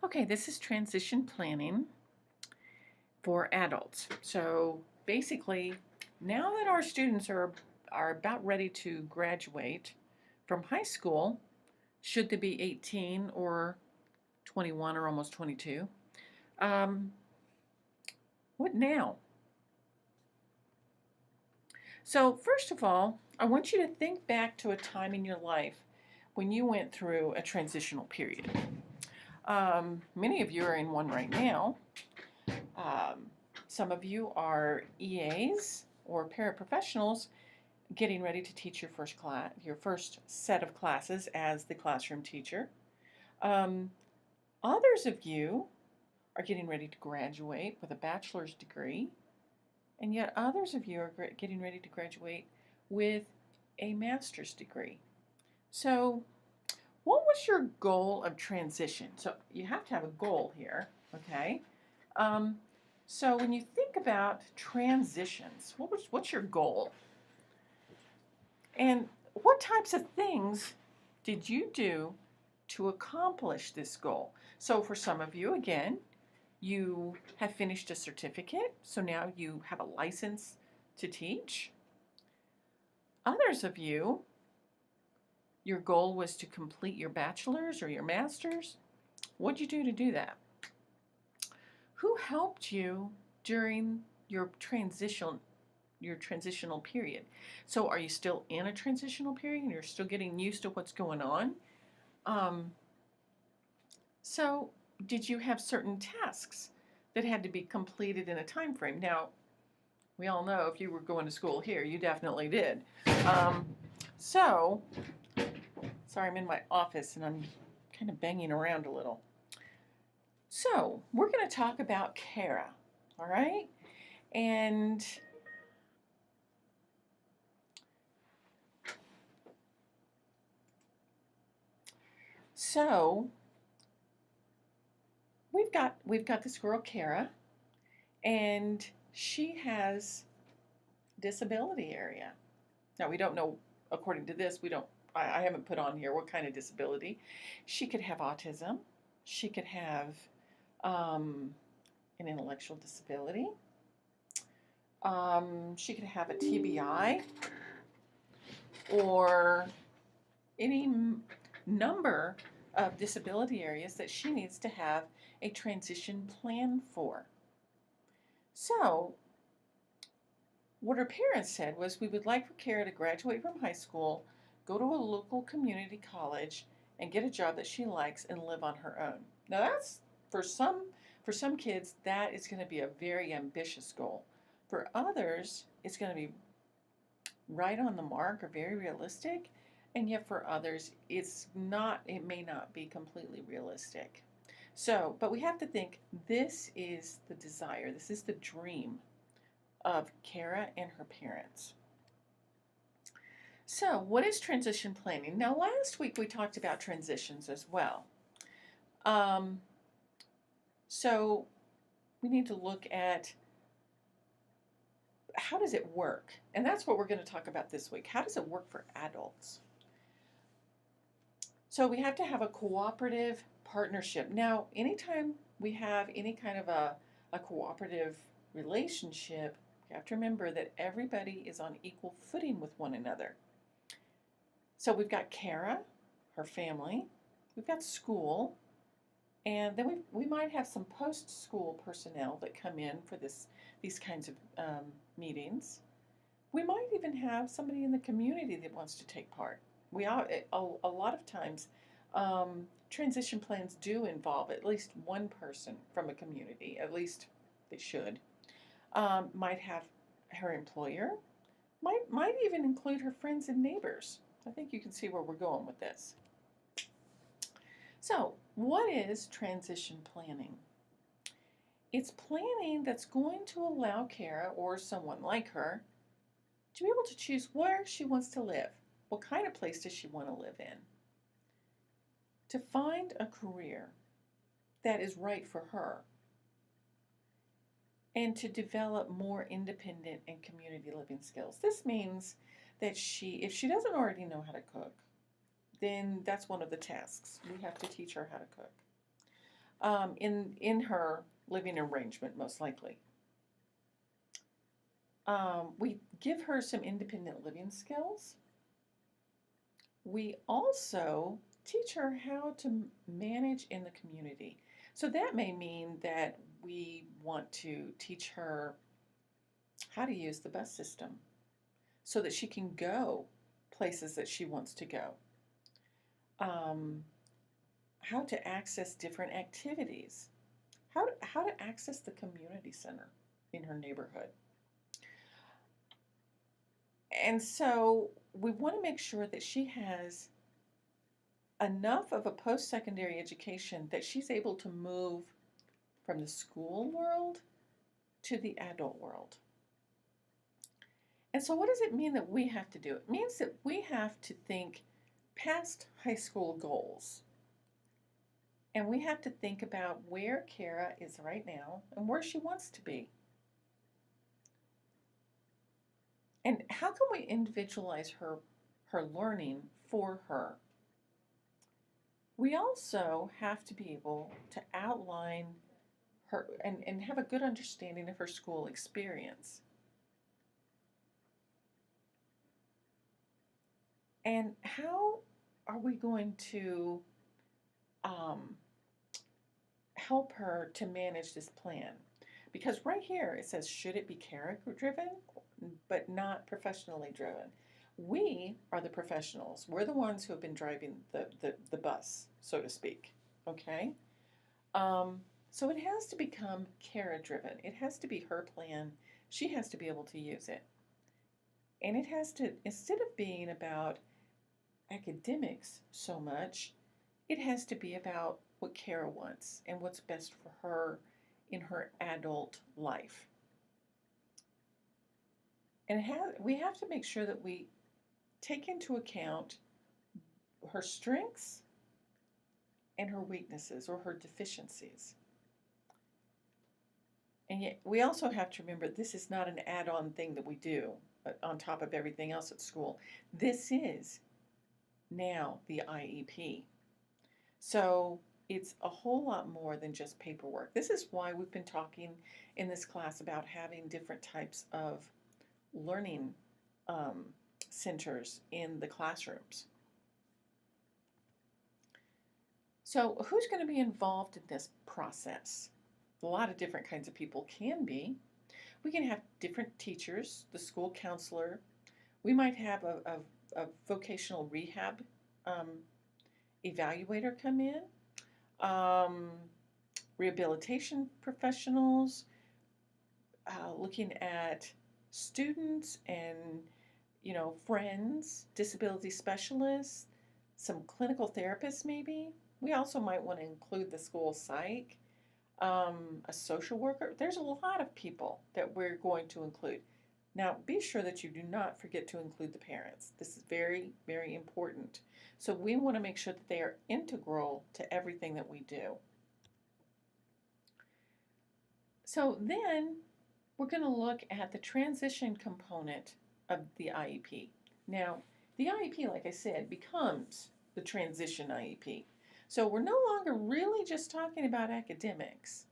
Okay, this is transition planning for adults. So basically, now that our students are about ready to graduate from high school, should they be 18 or 21 or almost 22? Um, what now? So first of all, I want you to think back to a time in your life when you went through a transitional period. Many of you are in one right now. Um, some of you are EAs or paraprofessionals getting ready to teach your first set of classes as the classroom teacher. Um, Others of you are getting ready to graduate with a bachelor's degree, and yet others of you are getting ready to graduate with a master's degree. So, what was your goal of transition? So, you have to have a goal here, okay? Um, so, when you think about transitions, what's your goal? And what types of things did you do to accomplish this goal? So, for some of you, again, you have finished a certificate, so now you have a license to teach. Others of you, your goal was to complete your bachelor's or your master's. What'd you do to do that? Who helped you during your transitional period? So are you still in a transitional period and you're still getting used to what's going on? Um, so did you have certain tasks that had to be completed in a time frame? Now, we all know if you were going to school here, you definitely did. Um, so, sorry, I'm in my office and I'm kind of banging around a little. So, we're going to talk about Kara, all right? And so, we've got this girl Kara, and she has disability area. Now we don't know, according to this, we don't. I haven't put on here what kind of disability. She could have autism. She could have an intellectual disability. She could have a TBI or any number of disability areas that she needs to have a transition plan for. So, what her parents said was, we would like for Kara to graduate from high school, go to a local community college, and get a job that she likes and live on her own. Now, that's for some kids, that is going to be a very ambitious goal. For others, it's going to be right on the mark or very realistic, and yet for others, it may not be completely realistic. So, but we have to think, this is the desire, this is the dream of Kara and her parents. So, what is transition planning? Now, last week we talked about transitions as well. Um, so, we need to look at how does it work? And that's what we're going to talk about this week. How does it work for adults? So, we have to have a cooperative partnership. Now, anytime we have any kind of a cooperative relationship, you have to remember that everybody is on equal footing with one another. So we've got Kara, her family, we've got school, and then we might have some post-school personnel that come in for these kinds of meetings. We might even have somebody in the community that wants to take part. A lot of times, transition plans do involve at least one person from a community, at least they should. Might have her employer, might even include her friends and neighbors. I think you can see where we're going with this. So, what is transition planning? It's planning that's going to allow Kara or someone like her to be able to choose where she wants to live. What kind of place does she want to live in? To find a career that is right for her. And to develop more independent and community living skills. This means that if she doesn't already know how to cook, then that's one of the tasks. We have to teach her how to cook. in her living arrangement, most likely. We give her some independent living skills. We also teach her how to manage in the community. So that may mean that we want to teach her how to use the bus system so that she can go places that she wants to go. Um, how to access different activities, how to access the community center in her neighborhood. And so we want to make sure that she has enough of a post secondary education that she's able to move from the school world to the adult world. And so, what does it mean that we have to do? It means that we have to think past high school goals. And we have to think about where Kara is right now and where she wants to be. And how can we individualize her learning for her? We also have to be able to outline her and have a good understanding of her school experience. And how are we going to um, help her to manage this plan? Because right here it says, should it be character driven, but not professionally driven? We are the professionals. We're the ones who have been driving the bus, so to speak. Okay? Um, so it has to become Kara driven. It has to be her plan. She has to be able to use it. And it has to, instead of being about academics so much, it has to be about what Kara wants and what's best for her in her adult life. And we have to make sure that we take into account her strengths and her weaknesses or her deficiencies. And yet, we also have to remember this is not an add on thing that we do on top of everything else at school. This is now the IEP. So it's a whole lot more than just paperwork. This is why we've been talking in this class about having different types of learning um, centers in the classrooms. So who's going to be involved in this process? A lot of different kinds of people can be. We can have different teachers, the school counselor. We might have a vocational rehab um, evaluator come in, um, rehabilitation professionals, looking at students and friends, disability specialists, some clinical therapists maybe. We also might want to include the school psych, a social worker. There's a lot of people that we're going to include. Now, be sure that you do not forget to include the parents. This is very, very important. So we want to make sure that they are integral to everything that we do. So then we're going to look at the transition component of the IEP. Now, the IEP, like I said, becomes the transition IEP. So we're no longer really just talking about academics.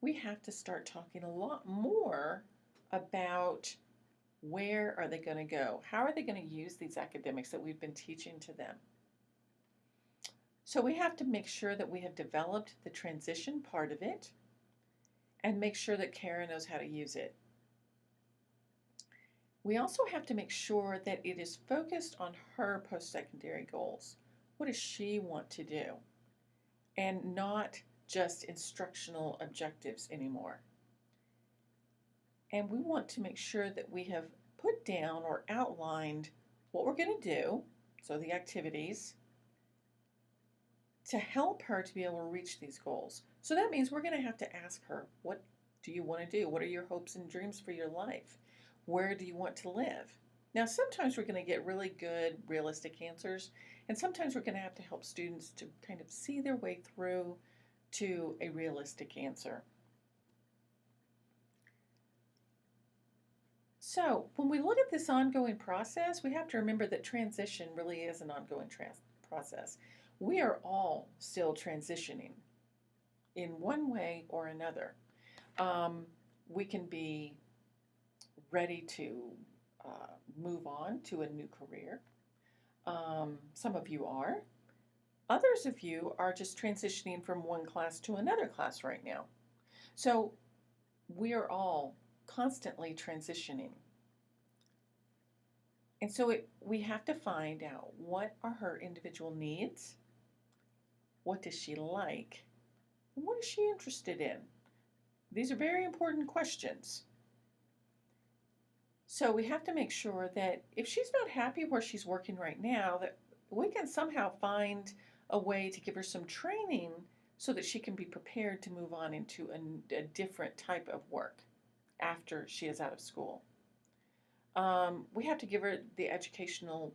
We have to start talking a lot more about where are they going to go? How are they going to use these academics that we've been teaching to them? So we have to make sure that we have developed the transition part of it and make sure that Kara knows how to use it. We also have to make sure that it is focused on her post-secondary goals. What does she want to do? And not just instructional objectives anymore. And we want to make sure that we have put down or outlined what we're going to do, so the activities, to help her to be able to reach these goals. So that means we're going to have to ask her, what do you want to do? What are your hopes and dreams for your life? Where do you want to live? Now, sometimes we're going to get really good, realistic answers, and sometimes we're going to have to help students to kind of see their way through to a realistic answer. So, when we look at this ongoing process, we have to remember that transition really is an ongoing process. We are all still transitioning. in one way or another. Um, we can be ready to move on to a new career. Some of you are. Others of you are just transitioning from one class to another class right now. So we are all constantly transitioning. And so we have to find out what are her individual needs, what does she like, and what is she interested in? These are very important questions. So we have to make sure that if she's not happy where she's working right now, that we can somehow find a way to give her some training so that she can be prepared to move on into a different type of work after she is out of school. We have to give her the educational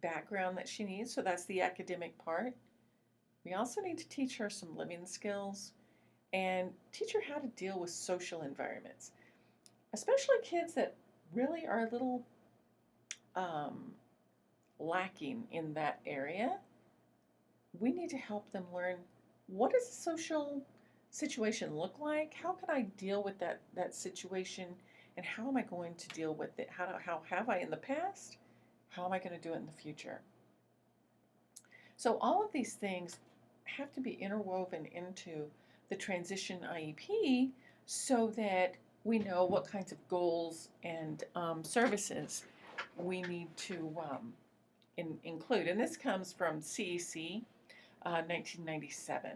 background that she needs, so that's the academic part. We also need to teach her some living skills and teach her how to deal with social environments, especially kids that really are a little lacking in that area. We need to help them learn, what does a social situation look like? How can I deal with that situation? And how am I going to deal with it? How have I in the past? How am I going to do it in the future? So all of these things have to be interwoven into the transition IEP so that we know what kinds of goals and services we need to include. And this comes from CEC 1997.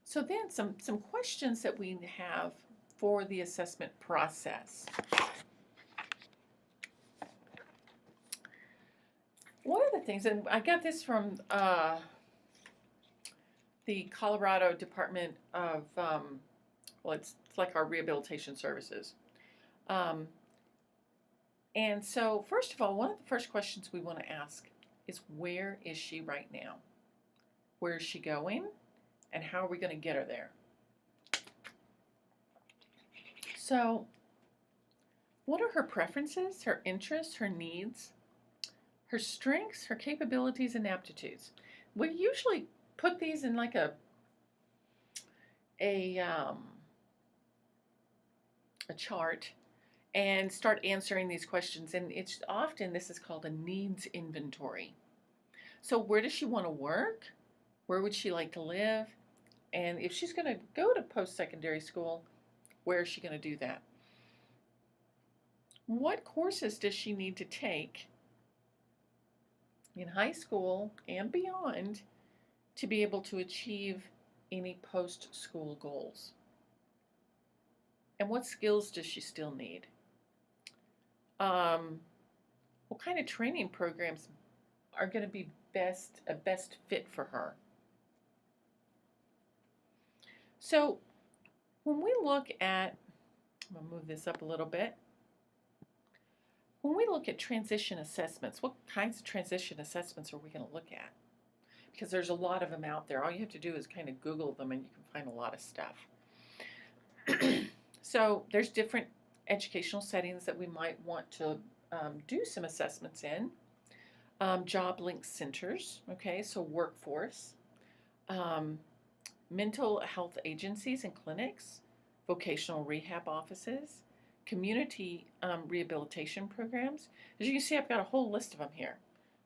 So then some questions that we have for the assessment process. One of the things, and I got this from the Colorado Department of, well, it's like our rehabilitation services. And so, first of all, one of the first questions we want to ask is, where is she right now? Where is she going? And how are we going to get her there? So, what are her preferences, her interests, her needs, her strengths, her capabilities, and aptitudes? We usually put these in like a chart and start answering these questions. And it's often, this is called a needs inventory. So where does she want to work? Where would she like to live? And if she's going to go to post-secondary school, where is she going to do that? What courses does she need to take in high school and beyond to be able to achieve any post-school goals? And what skills does she still need? What kind of training programs are going to be a best fit for her? So when we look at, I'm going to move this up a little bit. When we look at transition assessments, what kinds of transition assessments are we going to look at? Because there's a lot of them out there. All you have to do is kind of Google them and you can find a lot of stuff. So there's different educational settings that we might want to do some assessments in. Job link centers, okay, so workforce. Mental health agencies and clinics, vocational rehab offices, community rehabilitation programs. As you can see, I've got a whole list of them here.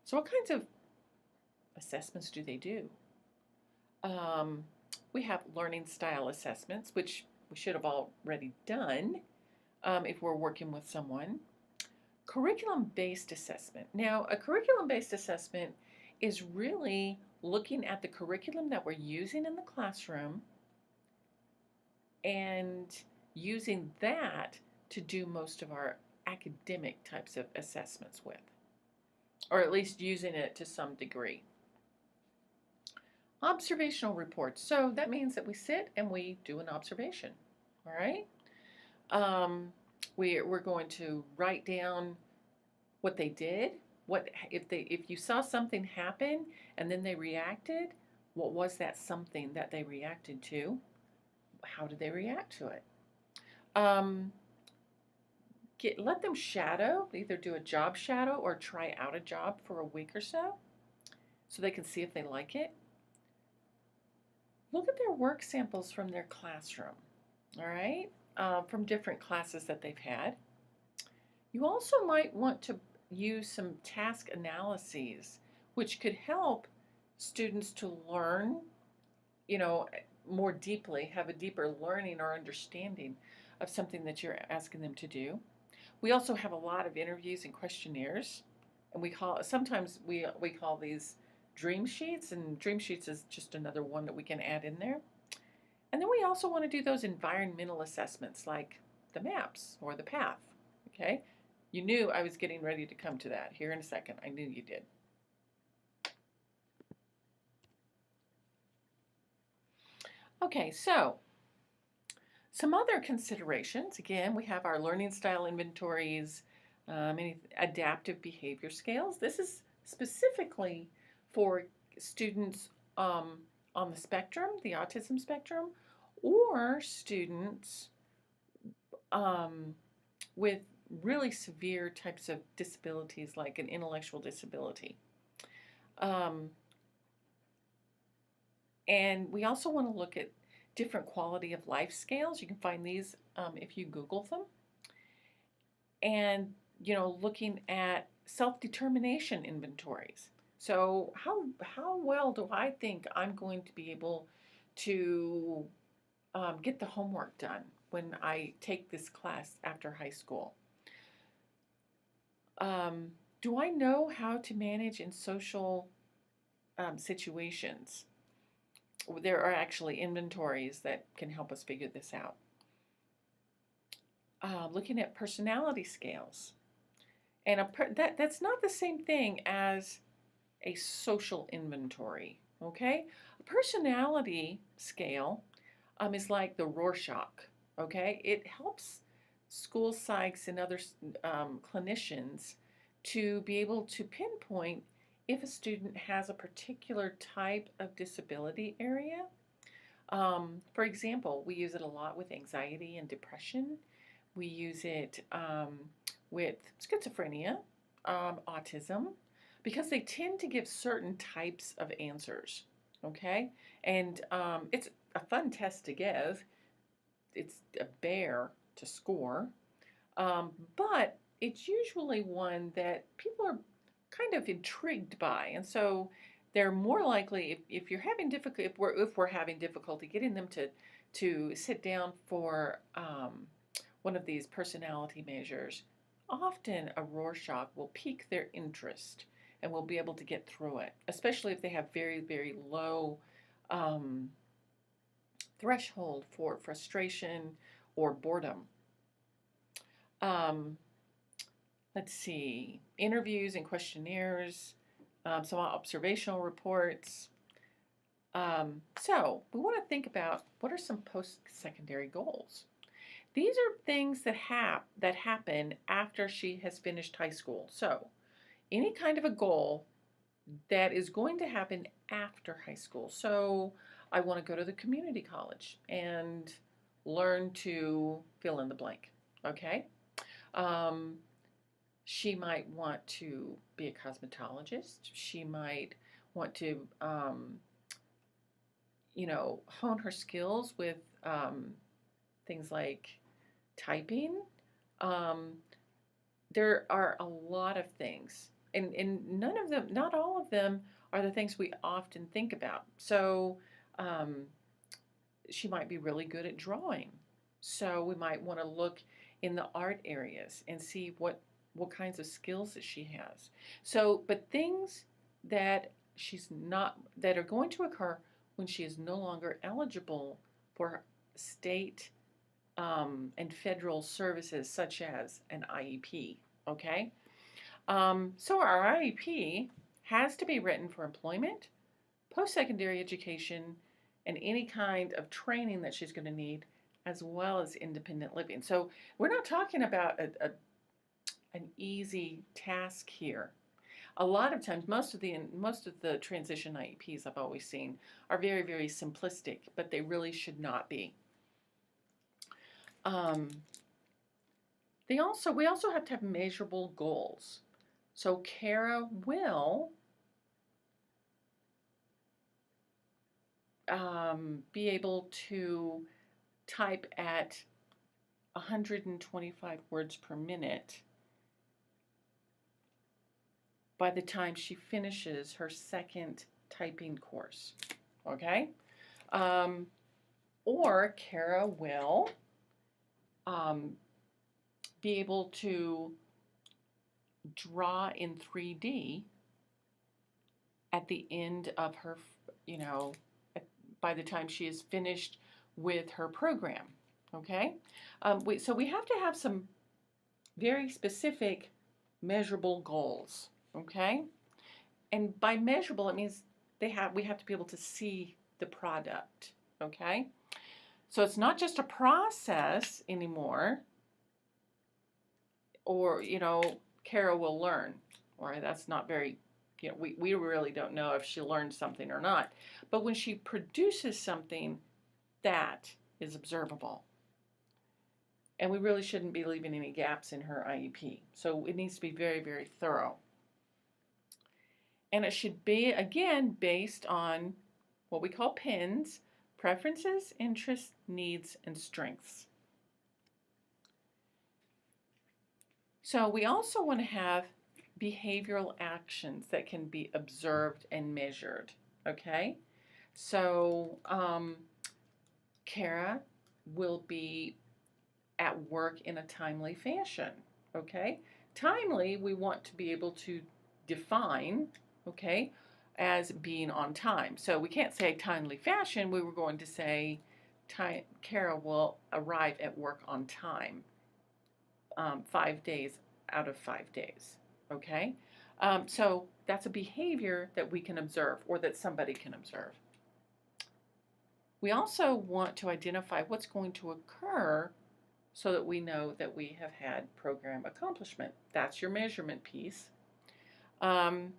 So what kinds of assessments do they do? We have learning style assessments, which we should have already done if we're working with someone. Curriculum-based assessment. Now, a curriculum-based assessment is really looking at the curriculum that we're using in the classroom and using that to do most of our academic types of assessments with, or at least using it to some degree. Observational reports. So that means that we sit and we do an observation, all right? We're going to write down what they did. What if you saw something happen and then they reacted, what was that something that they reacted to? How did they react to it? let them shadow, either do a job shadow or try out a job for a week or so they can see if they like it. Look at their work samples from their classroom, all right, from different classes that they've had. You also might want to use some task analyses, which could help students to learn, you know, more deeply, have a deeper learning or understanding of something that you're asking them to do. We also have a lot of interviews and questionnaires, and sometimes we call these dream sheets, and dream sheets is just another one that we can add in there. And then we also want to do those environmental assessments like the MAPS or the PATH. Okay? You knew I was getting ready to come to that here in a second. I knew you did. Okay, so some other considerations. Again, we have our learning style inventories, any adaptive behavior scales. This is specifically for students on the spectrum, the autism spectrum, or students with really severe types of disabilities like an intellectual disability. And we also want to look at different quality of life scales. You can find these if you Google them. And, looking at self-determination inventories. So how well do I think I'm going to be able to get the homework done when I take this class after high school? Do I know how to manage in social situations? There are actually inventories that can help us figure this out. Looking at personality scales. And that's not the same thing as a social inventory, okay? A personality scale is like the Rorschach, okay? It helps school psychs and other clinicians to be able to pinpoint if a student has a particular type of disability area. For example, we use it a lot with anxiety and depression. We use it with schizophrenia, autism, because they tend to give certain types of answers, okay? And it's a fun test to give. It's a bear to score, but it's usually one that people are kind of intrigued by, and so they're more likely, if you're having difficulty, if we're having difficulty getting them to sit down for one of these personality measures, often a Rorschach will pique their interest and we'll be able to get through it, especially if they have very, very low threshold for frustration or boredom. Let's see, interviews and questionnaires, some observational reports. So we want to think about what are some post-secondary goals. These are things that happen after she has finished high school. So any kind of a goal that is going to happen after high school. So I want to go to the community college and learn to fill in the blank, okay? She might want to be a cosmetologist. She might want to, hone her skills with things like typing. There are a lot of things, and none of them, not all of them, are the things we often think about. So she might be really good at drawing. So we might want to look in the art areas and see what kinds of skills that she has. So, but things that that are going to occur when she is no longer eligible for state and federal services such as an IEP, okay? So our IEP has to be written for employment, post-secondary education, and any kind of training that she's going to need, as well as independent living. So we're not talking about an easy task here. A lot of times, most of the transition IEPs I've always seen are very, very simplistic, but they really should not be. We also have to have measurable goals. So Kara will be able to type at 125 words per minute by the time she finishes her second typing course. Okay? Or Kara will be able to draw in 3D at the end of her, by the time she is finished with her program. Okay? So we have to have some very specific measurable goals. Okay? And by measurable, it means we have to be able to see the product. Okay? So it's not just a process anymore, or, Kara will learn, or that's not very, we really don't know if she learned something or not. But when she produces something, that is observable. And we really shouldn't be leaving any gaps in her IEP. So it needs to be very, very thorough. And it should be, again, based on what we call PINs: preferences, interests, needs, and strengths. So we also want to have behavioral actions that can be observed and measured. Okay? So Kara will be at work in a timely fashion. Okay? Timely, we want to be able to define, okay, as being on time. So we can't say timely fashion. We were going to say Kara will arrive at work on time 5 days out of 5 days. Okay? So that's a behavior that we can observe, or that somebody can observe. We also want to identify what's going to occur so that we know that we have had program accomplishment. That's your measurement piece. And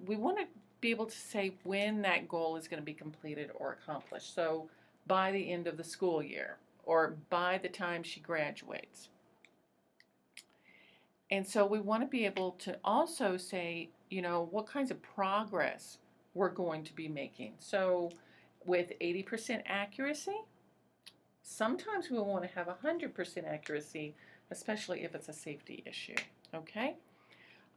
we want to be able to say when that goal is going to be completed or accomplished. So by the end of the school year, or by the time she graduates. And so we want to be able to also say, what kinds of progress we're going to be making. So with 80% accuracy, sometimes we want to have 100% accuracy, especially if it's a safety issue. Okay?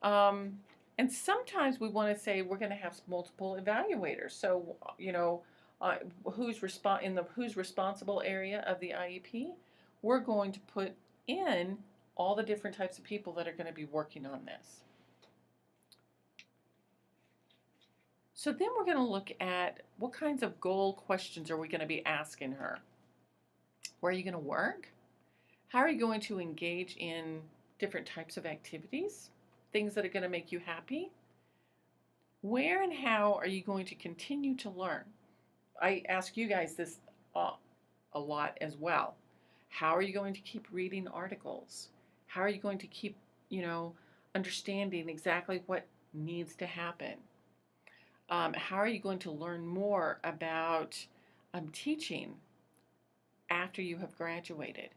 And sometimes we want to say we're going to have multiple evaluators. So, who's responsible area of the IEP, we're going to put in all the different types of people that are going to be working on this. So then we're going to look at what kinds of goal questions are we going to be asking her. Where are you going to work? How are you going to engage in different types of activities? Things that are going to make you happy? Where and how are you going to continue to learn? I ask you guys this a lot as well. How are you going to keep reading articles? How are you going to keep, understanding exactly what needs to happen? How are you going to learn more about teaching after you have graduated?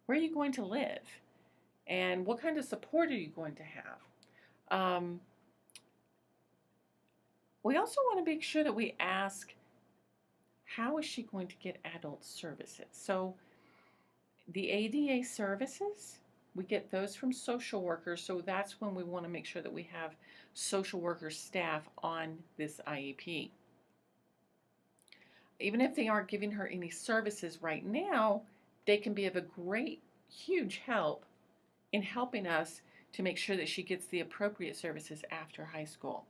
Where are you going to live? And what kind of support are you going to have? We also want to make sure that we ask, how is she going to get adult services? So the ADA services, we get those from social workers, so that's when we want to make sure that we have social worker staff on this IEP. Even if they aren't giving her any services right now, they can be of a great, huge help in helping us to make sure that she gets the appropriate services after high school.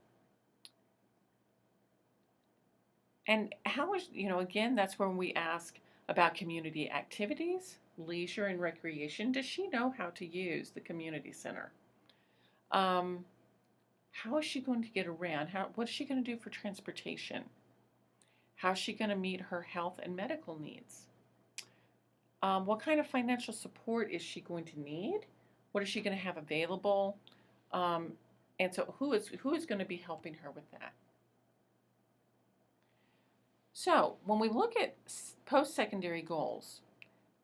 And again, that's when we ask about community activities, leisure and recreation. Does she know how to use the community center? How is she going to get around? What is she going to do for transportation? How is she going to meet her health and medical needs? What kind of financial support is she going to need? What is she going to have available? And so who is going to be helping her with that? So when we look at post-secondary goals,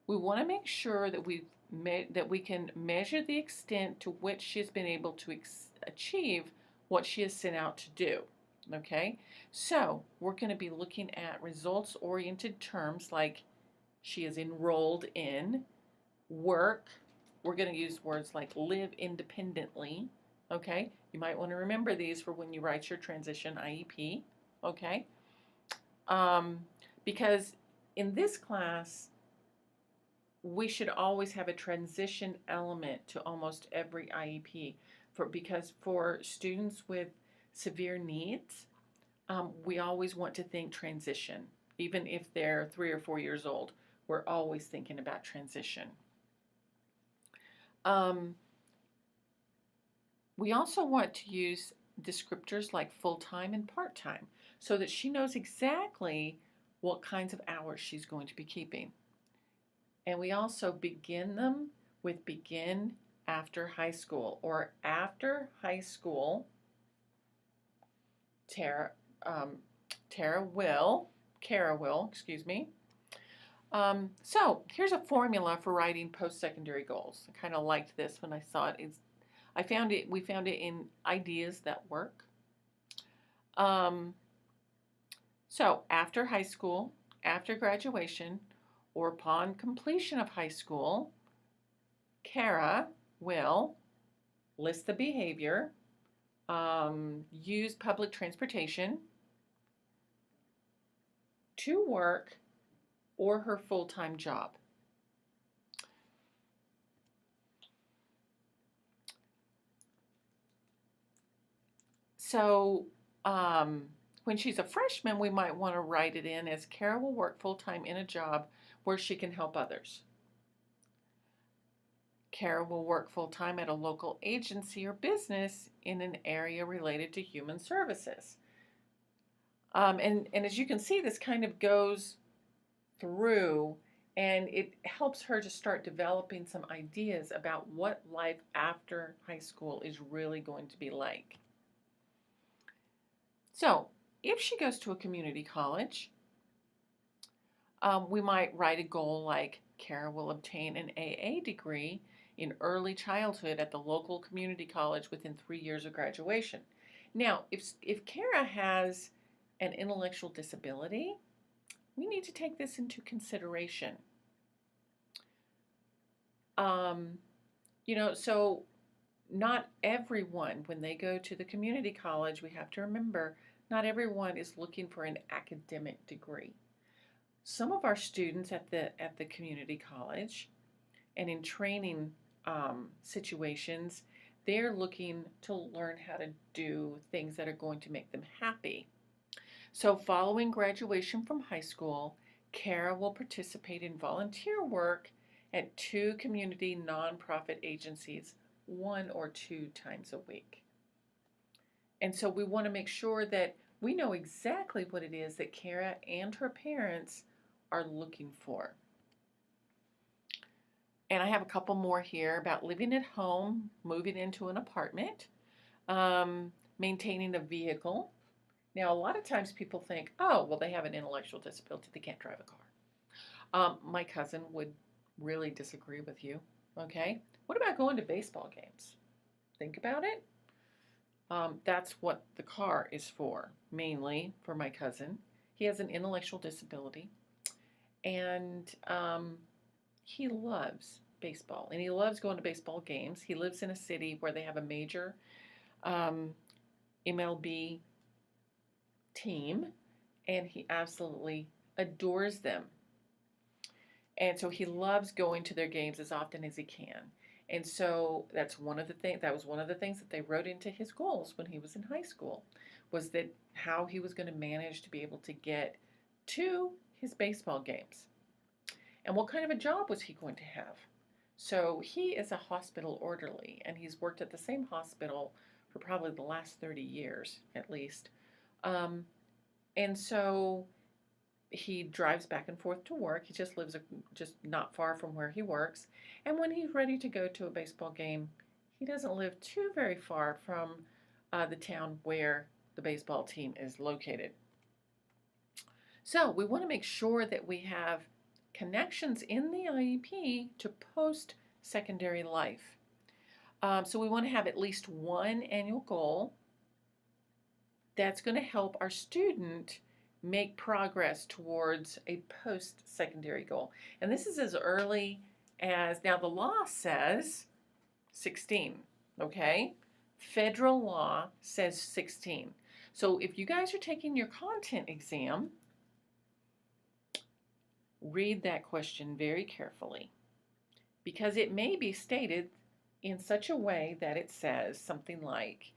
we want to make sure that we've that we can measure the extent to which she has been able to achieve what she has set out to do. Okay, so we're going to be looking at results-oriented terms like she is enrolled in, work. We're going to use words like live independently. Okay, you might want to remember these for when you write your transition IEP. Okay, because in this class, we should always have a transition element to almost every IEP because for students with severe needs, we always want to think transition. Even if they're 3 or 4 years old, we're always thinking about transition. We also want to use descriptors like full-time and part-time so that she knows exactly what kinds of hours she's going to be keeping. And we also begin them with begin after high school or after high school. Kara will, excuse me. So here's a formula for writing post-secondary goals. I kind of liked this when I saw it. We found it in Ideas That Work. So after high school, after graduation, or upon completion of high school, Kara will list the behavior, use public transportation, to work, or her full-time job. So when she's a freshman, we might want to write it in as Kara will work full-time in a job where she can help others. Kara will work full-time at a local agency or business in an area related to human services. And as you can see, this kind of goes through and it helps her to start developing some ideas about what life after high school is really going to be like. So if she goes to a community college, we might write a goal like Kara will obtain an AA degree in early childhood at the local community college within 3 years of graduation. Now, if Kara has an intellectual disability, we need to take this into consideration. So not everyone, when they go to the community college, we have to remember, not everyone is looking for an academic degree. Some of our students at the community college and in training situations, they're looking to learn how to do things that are going to make them happy. So following graduation from high school, Kara will participate in volunteer work at 2 community nonprofit agencies 1 or 2 times a week. And so we want to make sure that we know exactly what it is that Kara and her parents are looking for. And I have a couple more here about living at home, moving into an apartment, maintaining a vehicle. Now, a lot of times people think, oh, well, they have an intellectual disability, they can't drive a car. My cousin would really disagree with you, okay? What about going to baseball games? Think about it. That's what the car is for, mainly for my cousin. He has an intellectual disability, and he loves baseball, and he loves going to baseball games. He lives in a city where they have a major MLB team, and he absolutely adores them. And so he loves going to their games as often as he can. And so that was one of the things that they wrote into his goals when he was in high school, was that how he was going to manage to be able to get to his baseball games. And what kind of a job was he going to have? So he is a hospital orderly, and he's worked at the same hospital for probably the last 30 years at least. And so he drives back and forth to work. He just lives just not far from where he works. And when he's ready to go to a baseball game, he doesn't live too very far from the town where the baseball team is located. So we want to make sure that we have connections in the IEP to post post-secondary life. So we want to have at least one annual goal that's going to help our student make progress towards a post-secondary goal. And this is as early as, now the law says 16, okay? Federal law says 16. So if you guys are taking your content exam, read that question very carefully, because it may be stated in such a way that it says something like,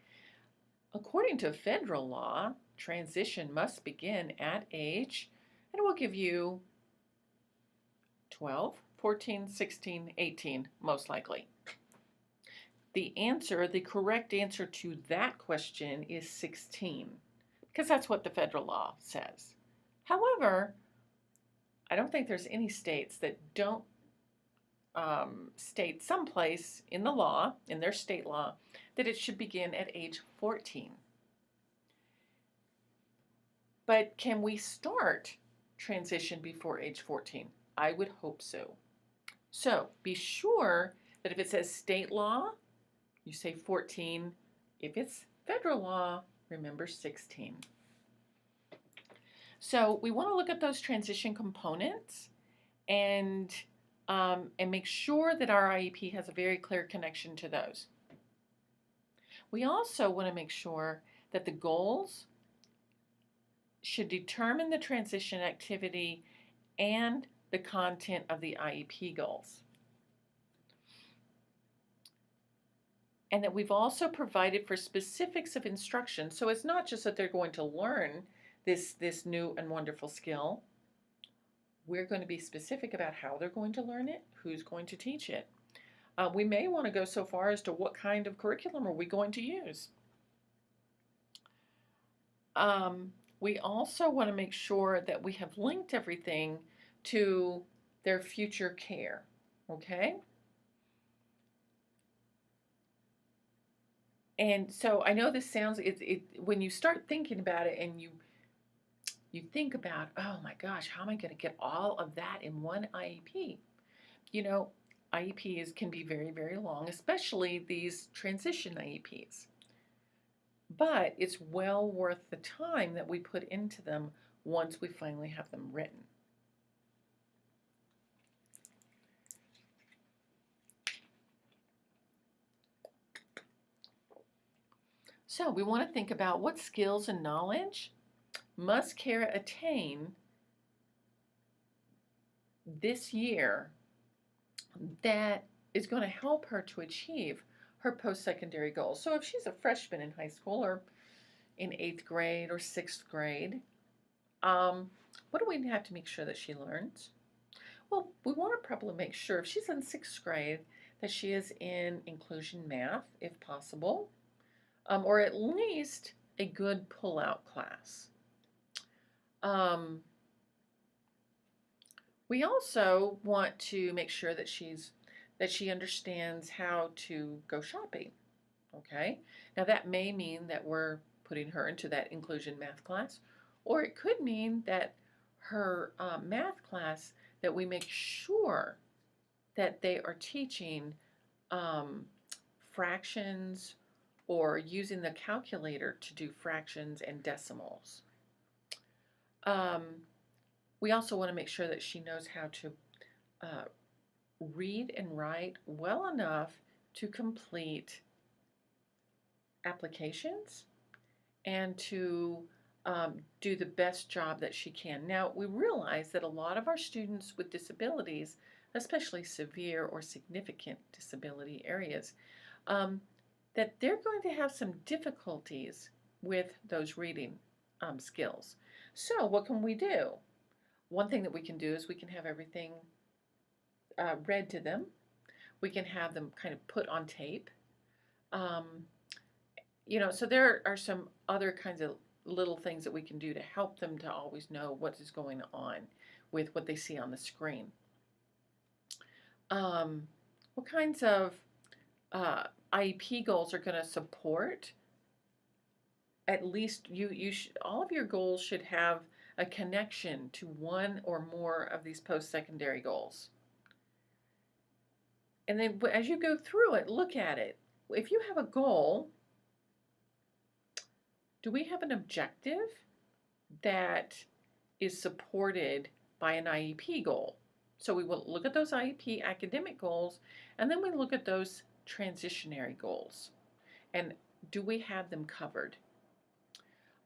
according to federal law, transition must begin at age, and it will give you 12, 14, 16, 18, most likely. The answer, the correct answer to that question is 16, because that's what the federal law says. However, I don't think there's any states that don't state someplace in the law, in their state law, that it should begin at age 14. But can we start transition before age 14? I would hope so. So be sure that if it says state law, you say 14. If it's federal law, remember 16. So we want to look at those transition components and make sure that our IEP has a very clear connection to those. We also want to make sure that the goals should determine the transition activity and the content of the IEP goals. And that we've also provided for specifics of instruction. So it's not just that they're going to learn this new and wonderful skill. We're going to be specific about how they're going to learn it, who's going to teach it. We may want to go so far as to what kind of curriculum are we going to use. We also want to make sure that we have linked everything to their future care, okay? And so I know this sounds, when you start thinking about it and you think about, oh my gosh, how am I going to get all of that in one IEP? You know, IEPs can be very, very long, especially these transition IEPs. But it's well worth the time that we put into them once we finally have them written. So we want to think about what skills and knowledge must Kara attain this year that is going to help her to achieve her post-secondary goals. So if she's a freshman in high school or in 8th grade or 6th grade, what do we have to make sure that she learns? Well, we want to probably make sure if she's in 6th grade that she is in inclusion math, if possible, or at least a good pull-out class. We also want to make sure that she understands how to go shopping. Okay, now that may mean that we're putting her into that inclusion math class, or it could mean that her math class, that we make sure that they are teaching fractions or using the calculator to do fractions and decimals. We also want to make sure that she knows how to read and write well enough to complete applications and to do the best job that she can. Now, we realize that a lot of our students with disabilities, especially severe or significant disability areas, that they're going to have some difficulties with those reading skills. So what can we do? One thing that we can do is we can have everything read to them. We can have them kind of put on tape. You know, so there are some other kinds of little things that we can do to help them to always know what is going on with what they see on the screen. What kinds of IEP goals are going to support? At least all of your goals should have a connection to one or more of these post-secondary goals. And then as you go through it, look at it. If you have a goal, do we have an objective that is supported by an IEP goal? So we will look at those IEP academic goals, and then we look at those transitionary goals. And do we have them covered?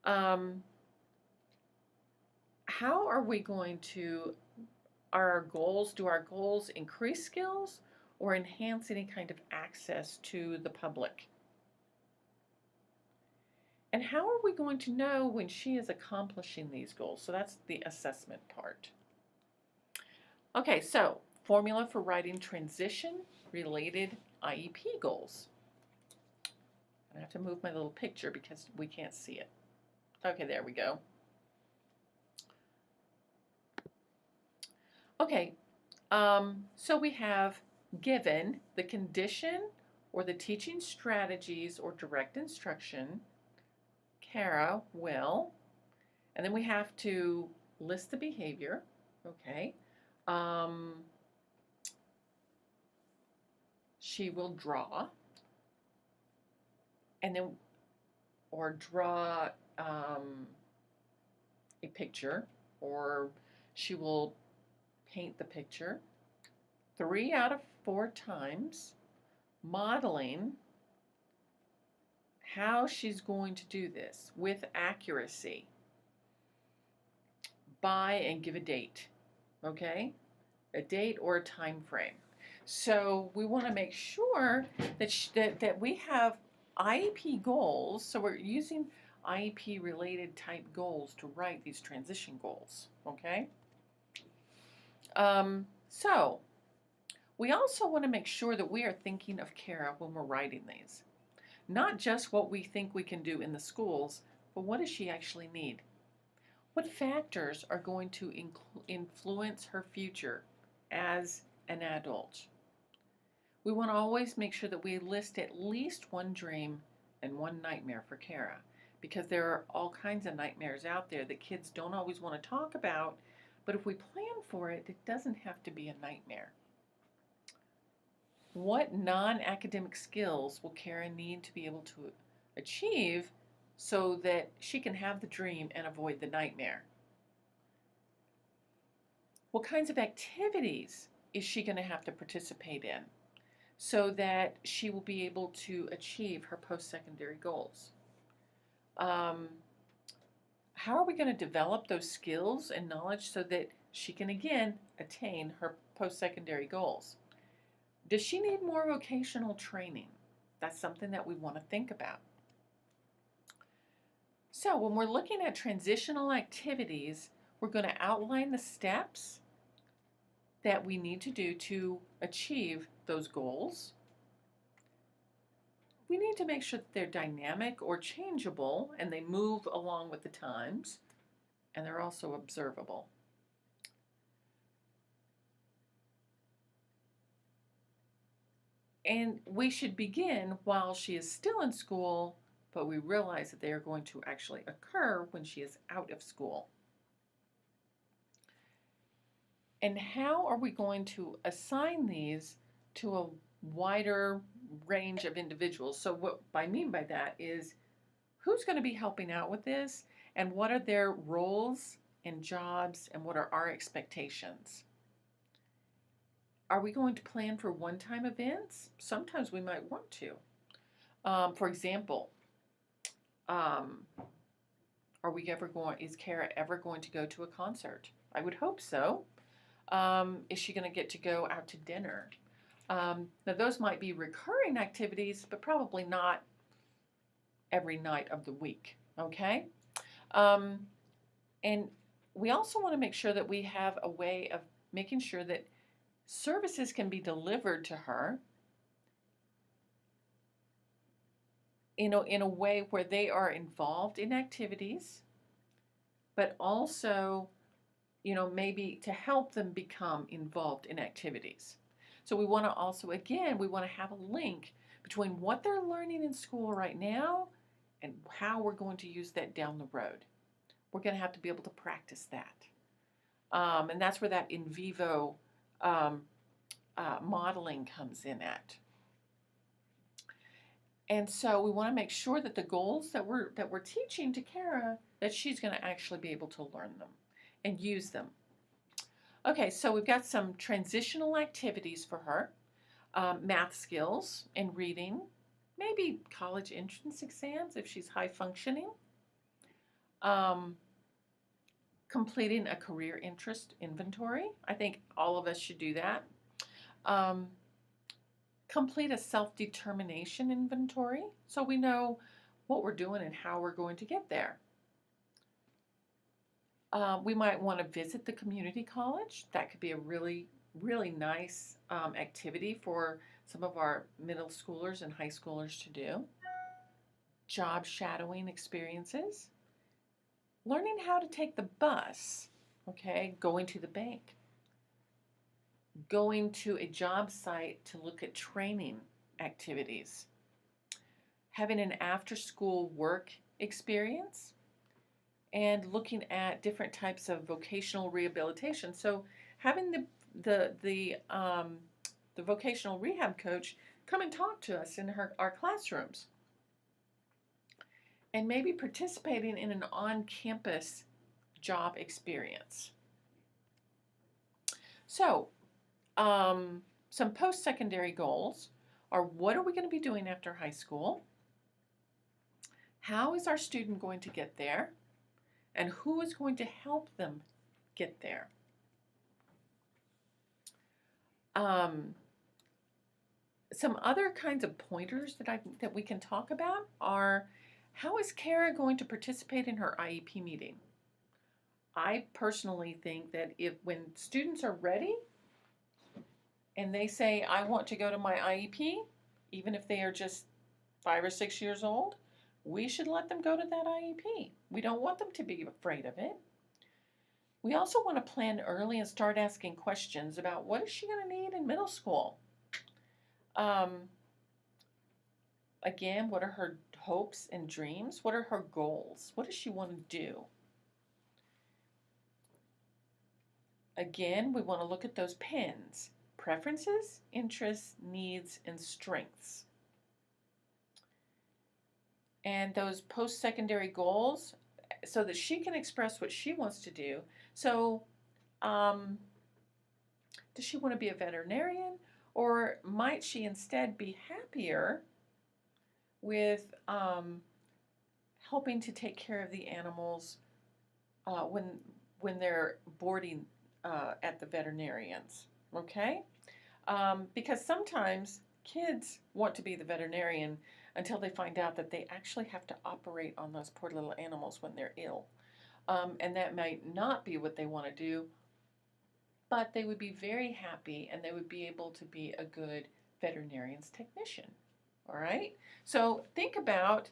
How are we going to, do our goals increase skills or enhance any kind of access to the public? And how are we going to know when she is accomplishing these goals? So that's the assessment part. Okay, so formula for writing transition-related IEP goals. I have to move my little picture because we can't see it. Okay, there we go. Okay, so we have given the condition or the teaching strategies or direct instruction, Kara will, and then we have to list the behavior, okay. She will draw, and then, or draw a picture, or she will paint the picture 3 out of 4 times, modeling how she's going to do this with accuracy by, and give a date, okay? A date or a time frame. So we want to make sure that we have IEP goals, so we're using IEP related type goals to write these transition goals, okay? So we also want to make sure that we are thinking of Kara when we're writing these. Not just what we think we can do in the schools, but what does she actually need? What factors are going to influence her future as an adult? We want to always make sure that we list at least one dream and one nightmare for Kara, because there are all kinds of nightmares out there that kids don't always want to talk about, but if we plan for it, it doesn't have to be a nightmare. What non-academic skills will Kara need to be able to achieve so that she can have the dream and avoid the nightmare? What kinds of activities is she going to have to participate in so that she will be able to achieve her post-secondary goals? How are we going to develop those skills and knowledge so that she can again attain her post-secondary goals? Does she need more vocational training? That's something that we want to think about. So when we're looking at transitional activities, we're going to outline the steps that we need to do to achieve those goals. We need to make sure that they're dynamic or changeable and they move along with the times, and they're also observable. And we should begin while she is still in school, but we realize that they are going to actually occur when she is out of school. And how are we going to assign these to a wider range of individuals? So what I mean by that is, who's going to be helping out with this, and what are their roles and jobs, and what are our expectations? Are we going to plan for one-time events? Sometimes we might want to. For example, is Kara ever going to go to a concert? I would hope so. Is she going to get to go out to dinner? Now those might be recurring activities, but probably not every night of the week, okay? And we also want to make sure that we have a way of making sure that services can be delivered to her in a way where they are involved in activities, but also, maybe to help them become involved in activities. So we want to also, again, we want to have a link between what they're learning in school right now and how we're going to use that down the road. We're going to have to be able to practice that. And that's where that in vivo modeling comes in at. And so we want to make sure that the goals that we're teaching to Kara, that she's going to actually be able to learn them and use them. Okay, so we've got some transitional activities for her. Math skills and reading, maybe college entrance exams if she's high functioning. Completing a career interest inventory. I think all of us should do that. Complete a self-determination inventory so we know what we're doing and how we're going to get there. We might want to visit the community college. That could be a really, really nice activity for some of our middle schoolers and high schoolers to do. Job shadowing experiences. Learning how to take the bus, okay, going to the bank. Going to a job site to look at training activities. Having an after-school work experience. And looking at different types of vocational rehabilitation. So having the vocational rehab coach come and talk to us in our classrooms. And maybe participating in an on-campus job experience. So some post-secondary goals are: what are we going to be doing after high school? How is our student going to get there? And who is going to help them get there? Some other kinds of pointers that we can talk about are: how is Kara going to participate in her IEP meeting? I personally think that when students are ready and they say, I want to go to my IEP, even if they are just 5 or 6 years old, we should let them go to that IEP. We don't want them to be afraid of it. We also want to plan early and start asking questions about what is she going to need in middle school. Again, what are her hopes and dreams? What are her goals? What does she want to do? Again, we want to look at those pins: preferences, interests, needs, and strengths. And those post-secondary goals so that she can express what she wants to do. So does she want to be a veterinarian, or might she instead be happier with helping to take care of the animals when they're boarding at the veterinarians, okay? Because sometimes kids want to be the veterinarian until they find out that they actually have to operate on those poor little animals when they're ill. And that might not be what they want to do, but they would be very happy and they would be able to be a good veterinarian's technician. All right? So think about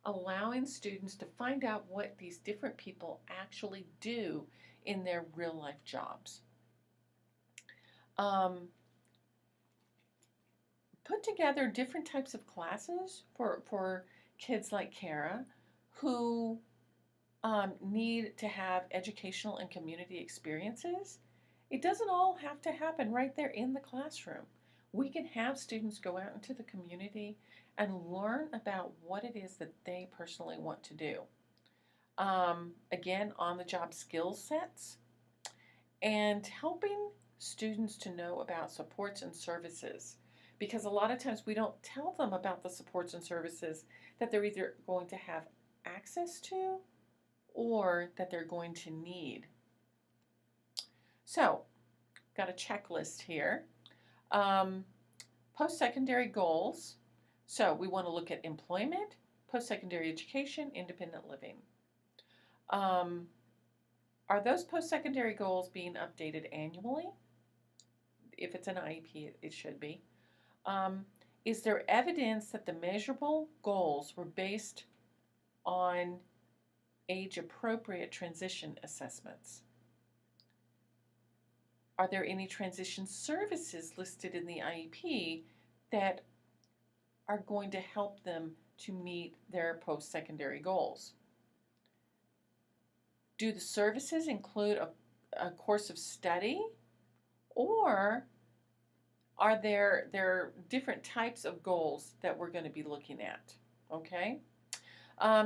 allowing students to find out what these different people actually do in their real life jobs. Put together different types of classes for kids like Kara who need to have educational and community experiences. It doesn't all have to happen right there in the classroom. We can have students go out into the community and learn about what it is that they personally want to do. Again, on-the-job skills sets, and helping students to know about supports and services. Because a lot of times we don't tell them about the supports and services that they're either going to have access to or that they're going to need. So, got a checklist here. Post-secondary goals. So we want to look at employment, post-secondary education, independent living. Are those post-secondary goals being updated annually? If it's an IEP, it should be. Is there evidence that the measurable goals were based on age-appropriate transition assessments? Are there any transition services listed in the IEP that are going to help them to meet their post-secondary goals? Do the services include a course of study, or there are different types of goals that we're going to be looking at? Okay.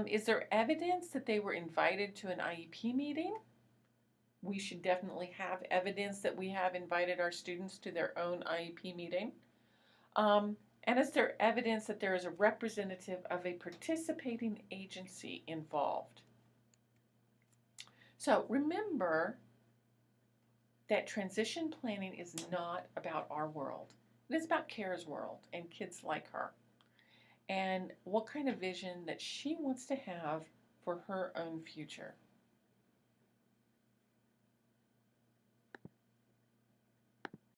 Is there evidence that they were invited to an IEP meeting? We should definitely have evidence that we have invited our students to their own IEP meeting. And is there evidence that there is a representative of a participating agency involved? So remember that transition planning is not about our world. It is about Kara's world and kids like her, and what kind of vision that she wants to have for her own future.